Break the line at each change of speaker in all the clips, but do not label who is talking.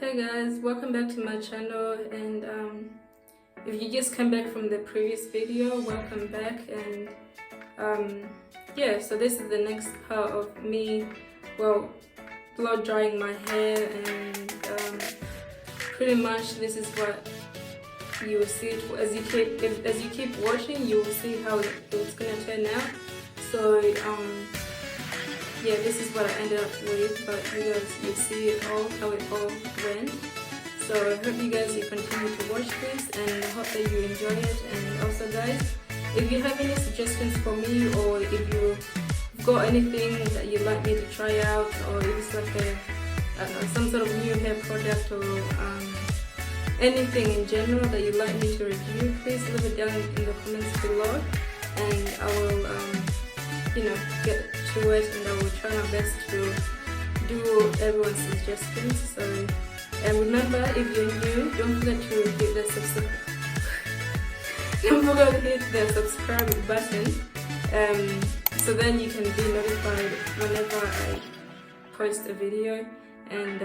Hey guys, welcome back to my channel, and if you just came back from the previous video, welcome back. And yeah, so this is the next part of me, well, blow drying my hair, and pretty much this is what you will see. As you keep watching, you will see how it's gonna turn out. So yeah, this is what I ended up with, but you guys, you see it all, how it all went. So I hope you guys continue to watch this, and I hope that you enjoy it. And also guys, if you have any suggestions for me, or if you've got anything that you'd like me to try out, or if it's like some sort of new hair product, or anything in general that you'd like me to review, please leave it down in the comments below, and I will get to it, and I will try my best to do everyone's suggestions. So, and remember, if you're new, don't forget to hit the subscribe button, so then you can be notified whenever I post a video. And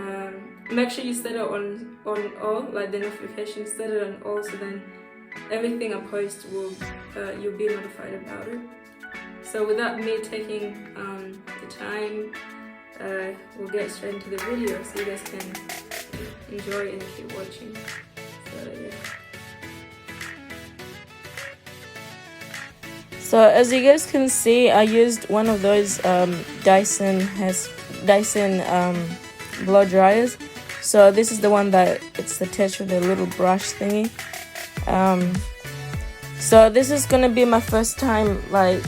make sure you set it on all, like the notification, set it on all, so then everything I post will you'll be notified about it. So without me taking the time, we'll get straight into the video so you guys can enjoy and keep watching. So yeah.
So as you guys can see, I used one of those Dyson blow dryers. So this is the one that it's attached with a little brush thingy. So this is gonna be my first time like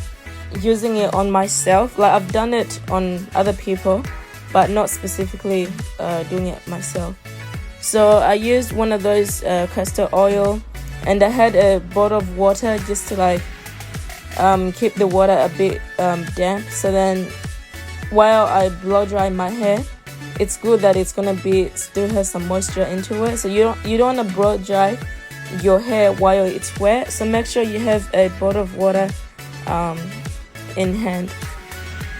using it on myself. Like I've done it on other people, but not specifically doing it myself. So I used one of those castor oil, and I had a bottle of water just to like keep the water a bit damp. So then while I blow dry my hair, it's good that it's gonna be still has some moisture into it. So you don't want to blow dry your hair while it's wet. So make sure you have a bottle of water in hand.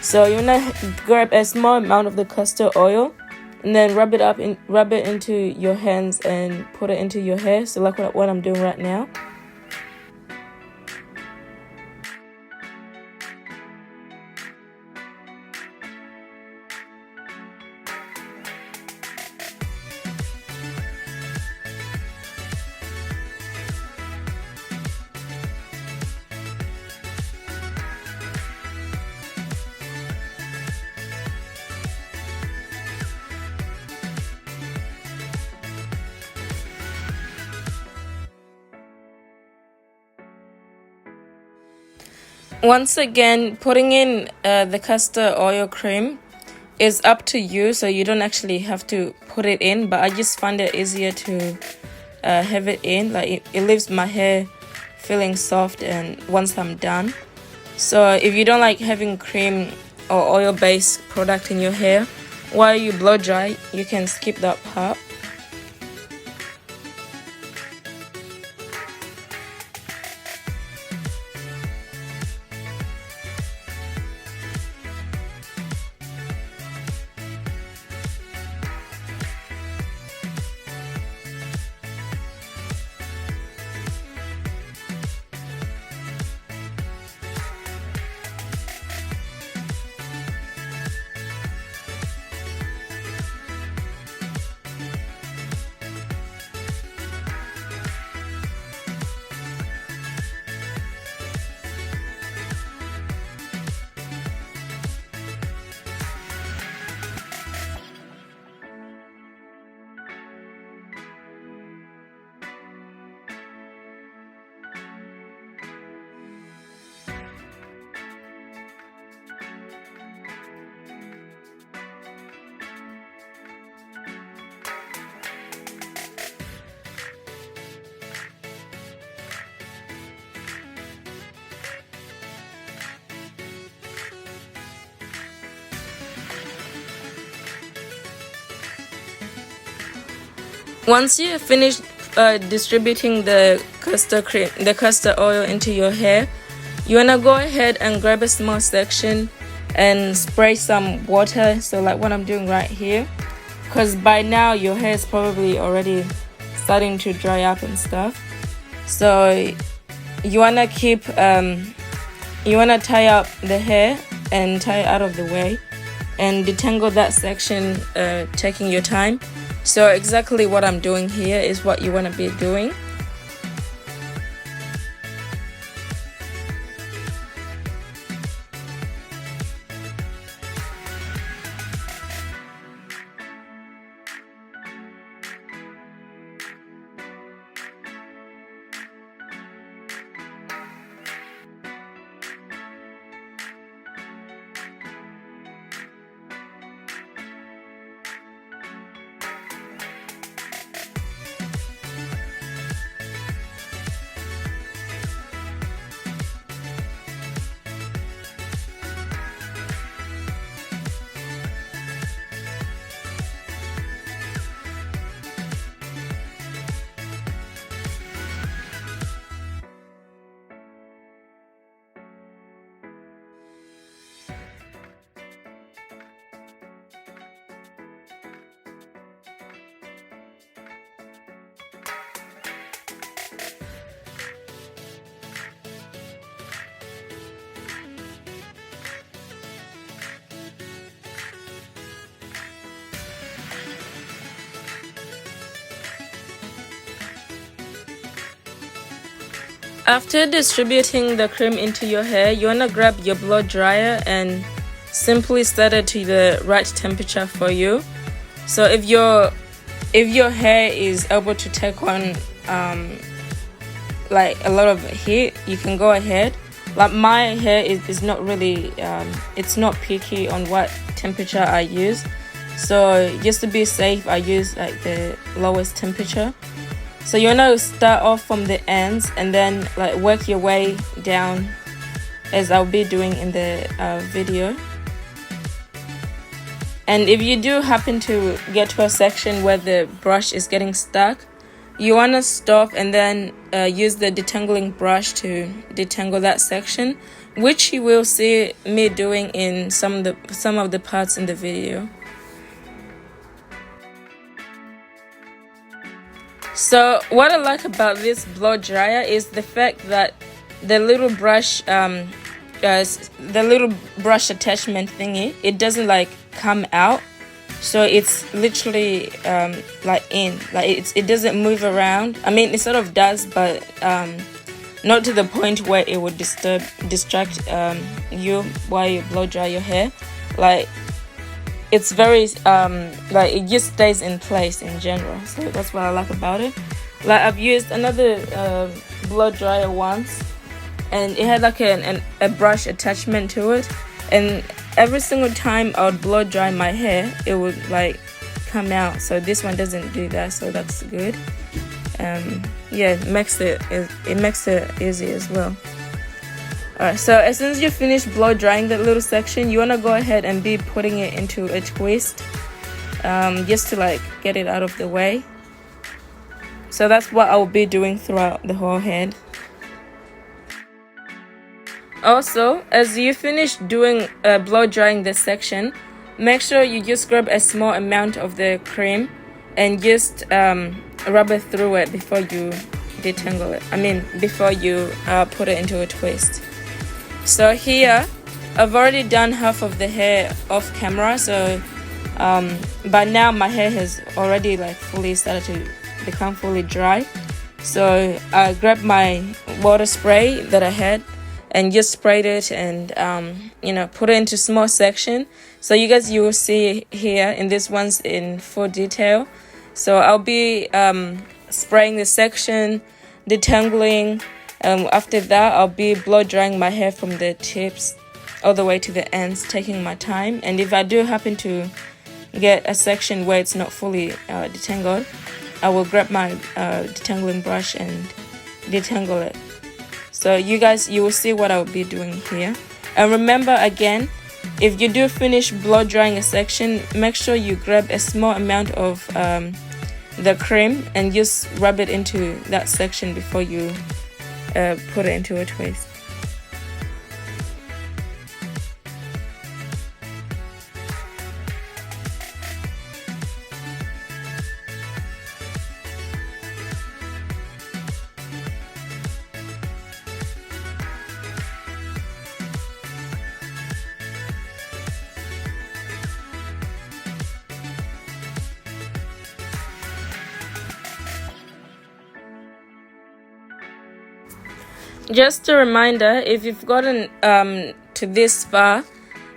So you wanna grab a small amount of the castor oil, and then rub it into your hands and put it into your hair. So like what I'm doing right now. Once again, putting in the castor oil cream is up to you, so you don't actually have to put it in, but I just find it easier to have it in. Like it leaves my hair feeling soft and once I'm done. So if you don't like having cream or oil based product in your hair while you blow dry, you can skip that part. Once you have finished distributing the castor oil into your hair, you wanna go ahead and grab a small section and spray some water, so like what I'm doing right here, because by now your hair is probably already starting to dry up and stuff. So you wanna keep you wanna tie up the hair and tie it out of the way and detangle that section, taking your time. So exactly what I'm doing here is what you want to be doing. After distributing the cream into your hair, you want to grab your blow dryer and simply set it to the right temperature for you. So if your hair is able to take on like a lot of heat, you can go ahead. Like my hair is not really it's not picky on what temperature I use. So just to be safe, I use like the lowest temperature. So you want to start off from the ends and then like work your way down, as I'll be doing in the video. And if you do happen to get to a section where the brush is getting stuck, you want to stop and then use the detangling brush to detangle that section, which you will see me doing in some of the parts in the video. So what I like about this blow dryer is the fact that the little brush attachment thingy, it doesn't like come out, so it's literally it doesn't move around. I mean, it sort of does, but not to the point where it would distract you while you blow dry your hair. Like it's very like it just stays in place in general. So that's what I like about it. Like I've used another blow dryer once, and it had like a brush attachment to it, and every single time I would blow dry my hair, it would like come out. So this one doesn't do that, so that's good. Yeah, it makes it easy as well. Alright, so as soon as you finish blow drying that little section, you want to go ahead and be putting it into a twist, just to like get it out of the way. So that's what I will be doing throughout the whole head. Also, as you finish doing blow drying this section, make sure you just grab a small amount of the cream and just rub it through it before you detangle it. I mean, before you put it into a twist. So here, I've already done half of the hair off camera. So by now my hair has already like fully started to become fully dry. So I grabbed my water spray that I had and just sprayed it and put it into small section. So you will see here in this one's in full detail. So I'll be spraying the section, detangling. After that, I'll be blow drying my hair from the tips all the way to the ends, taking my time. And if I do happen to get a section where it's not fully detangled, I will grab my detangling brush and detangle it. So you will see what I will be doing here. And remember again, if you do finish blow drying a section, make sure you grab a small amount of the cream and just rub it into that section before you put it into a twist. Just a reminder, if you've gotten to this far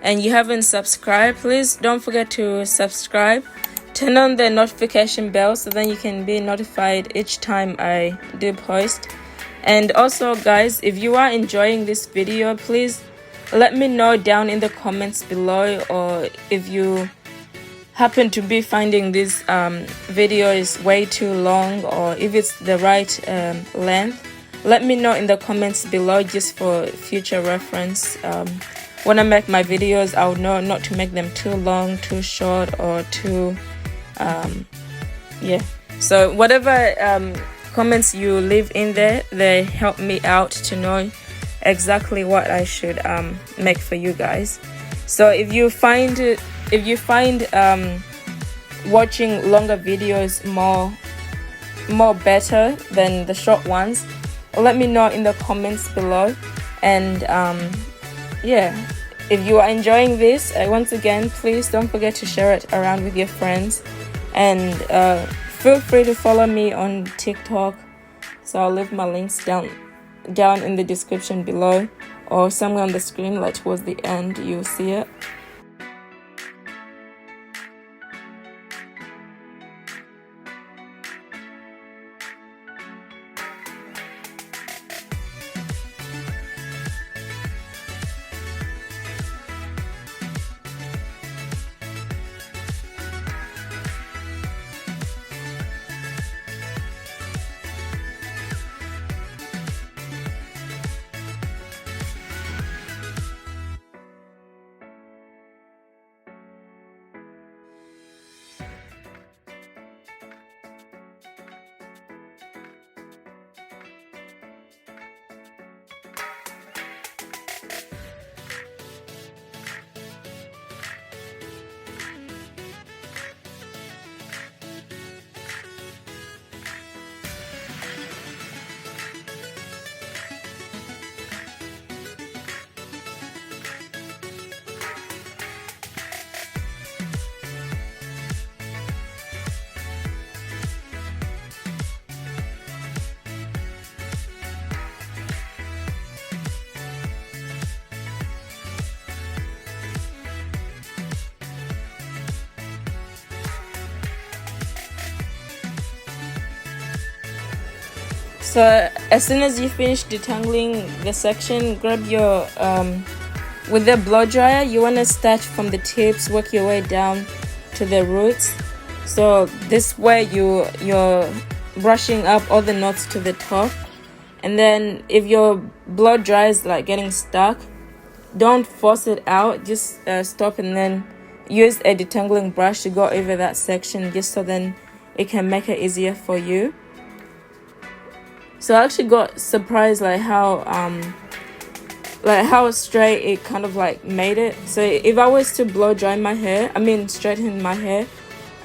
and you haven't subscribed, please don't forget to subscribe. Turn on the notification bell so then you can be notified each time I do post. And also guys, if you are enjoying this video, please let me know down in the comments below, or if you happen to be finding this video is way too long, or if it's the right length, let me know in the comments below, just for future reference. When I make my videos, I'll know not to make them too long, too short, or too yeah. So whatever comments you leave in there, they help me out to know exactly what I should make for you guys. So if you find watching longer videos more better than the short ones, let me know in the comments below. And yeah, if you are enjoying this, once again, please don't forget to share it around with your friends, and feel free to follow me on TikTok. So I'll leave my links down in the description below, or somewhere on the screen, like towards the end you'll see it. So as soon as you finish detangling the section, grab your with the blow dryer, you want to start from the tips, work your way down to the roots. So this way you're brushing up all the knots to the top. And then if your blow dryer is like getting stuck, don't force it out, just stop and then use a detangling brush to go over that section, just so then it can make it easier for you. So I actually got surprised like how straight it kind of like made it. So if I was to blow dry my hair, straighten my hair,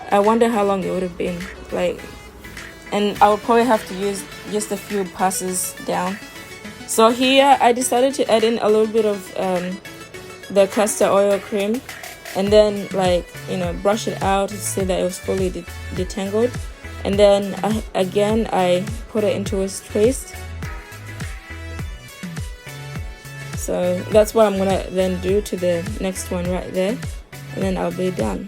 I wonder how long it would have been like, and I would probably have to use just a few passes down. So here I decided to add in a little bit of the castor oil cream, and then brush it out to see that it was fully detangled. And then I put it into a twist. So that's what I'm gonna then do to the next one right there, and then I'll be done.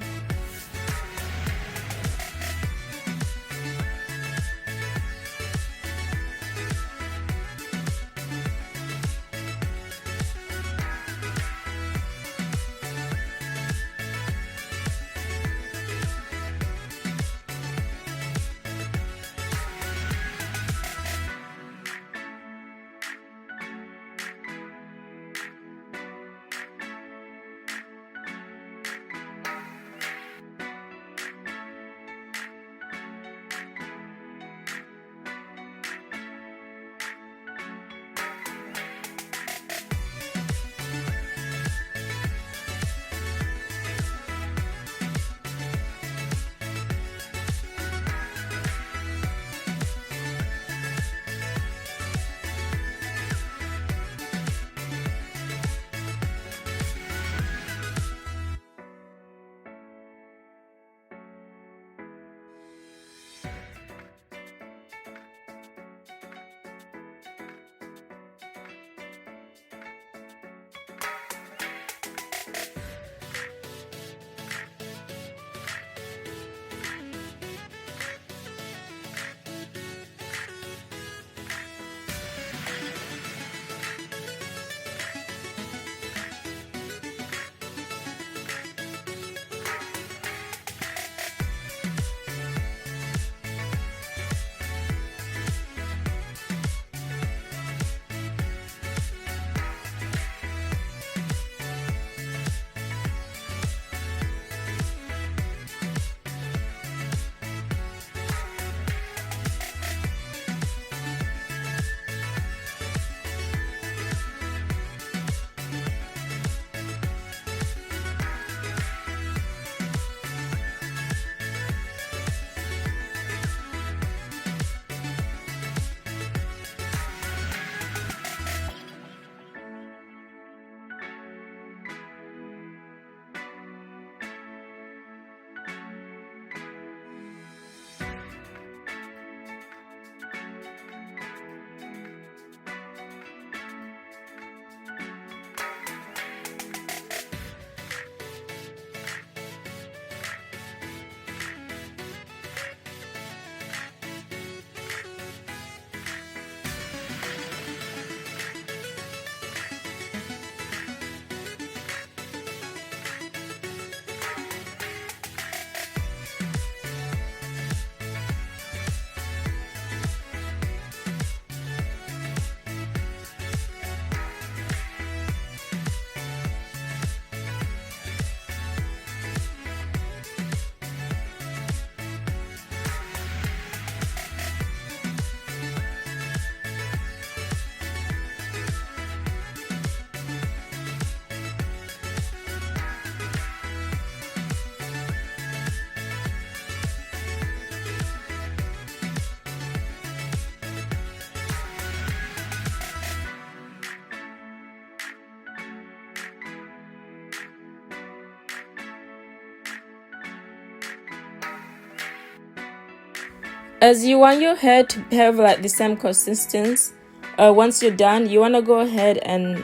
As you want your hair to have like the same consistency, once you're done, you want to go ahead and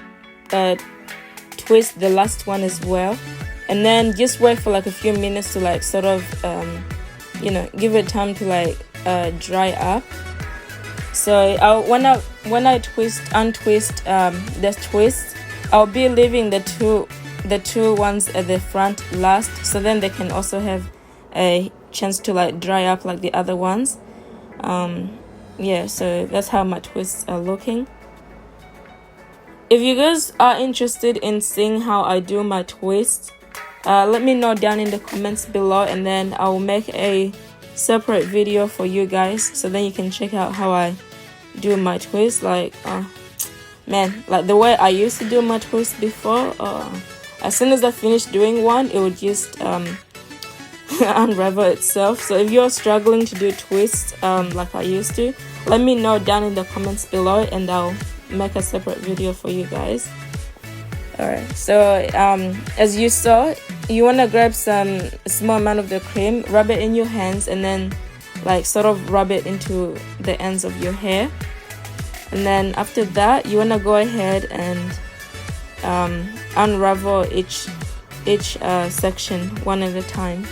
twist the last one as well, and then just wait for like a few minutes to like sort of give it time to like dry up. So when I untwist the twist, I'll be leaving the two ones at the front last, so then they can also have a chance to like dry up like the other ones. Yeah, so that's how my twists are looking. If you guys are interested in seeing how I do my twists, let me know down in the comments below, and then I'll make a separate video for you guys, so then you can check out how I do my twists. Like man, like the way I used to do my twists before, as soon as I finished doing one, it would just unravel itself. So if you're struggling to do twists like I used to, let me know down in the comments below, and I'll make a separate video for you guys. Alright, so as you saw, you want to grab a small amount of the cream, rub it in your hands, and then like sort of rub it into the ends of your hair. And then after that, you want to go ahead and unravel each section one at a time.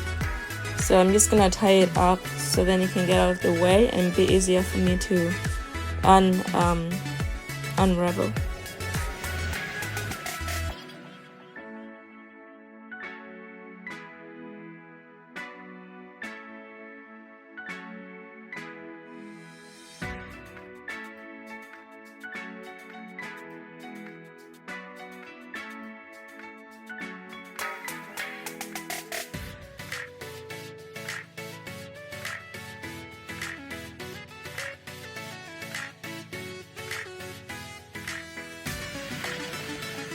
So I'm just gonna tie it up so then it can get out of the way and be easier for me to unravel.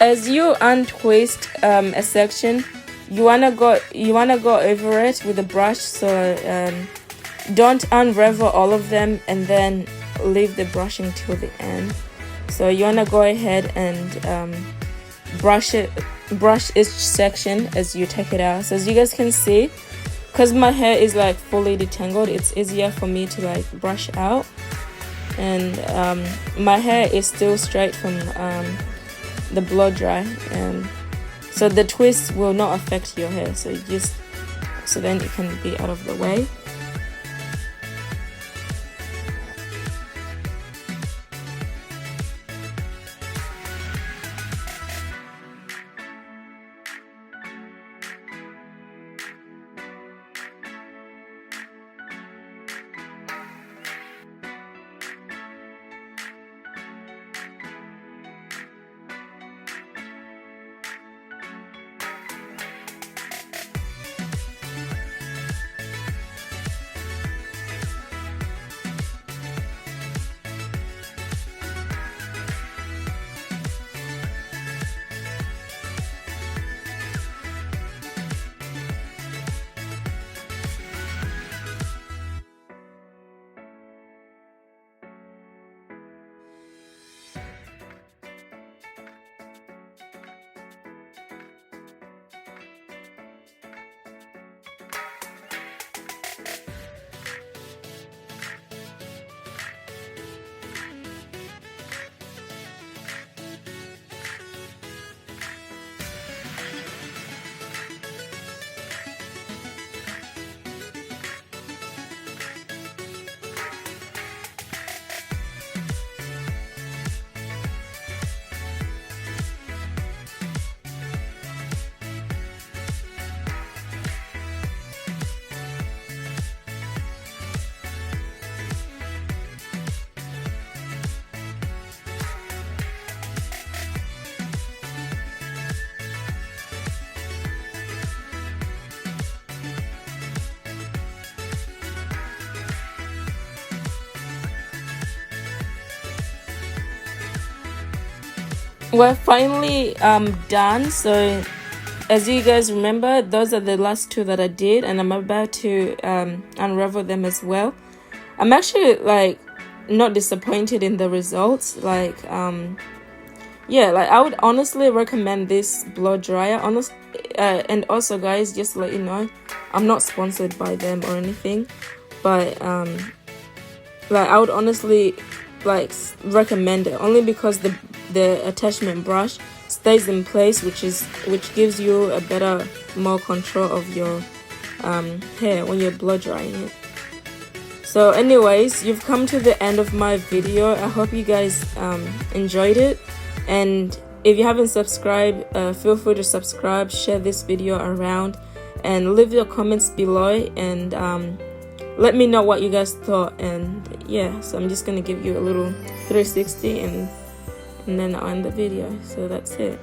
As you untwist a section, you wanna go over it with a brush. So don't unravel all of them and then leave the brushing till the end. So you wanna go ahead and brush each section as you take it out. So as you guys can see, because my hair is like fully detangled, it's easier for me to like brush out, and my hair is still straight from the blow dry, and so the twist will not affect your hair, so then it can be out of the way. We're finally done. So as you guys remember, those are the last two that I did, and I'm about to unravel them as well. I'm actually like not disappointed in the results. Like yeah, like I would honestly recommend this blow dryer. And also guys, just to let you know, I'm not sponsored by them or anything, but Like I would honestly like recommend it, only because the attachment brush stays in place, which gives you a better, more control of your hair when you're blow drying it. So anyways, you've come to the end of my video. I hope you guys enjoyed it, and if you haven't subscribed, feel free to subscribe, share this video around, and leave your comments below, and let me know what you guys thought. And yeah, so I'm just gonna give you a little 360 and then I'll end the video. So that's it.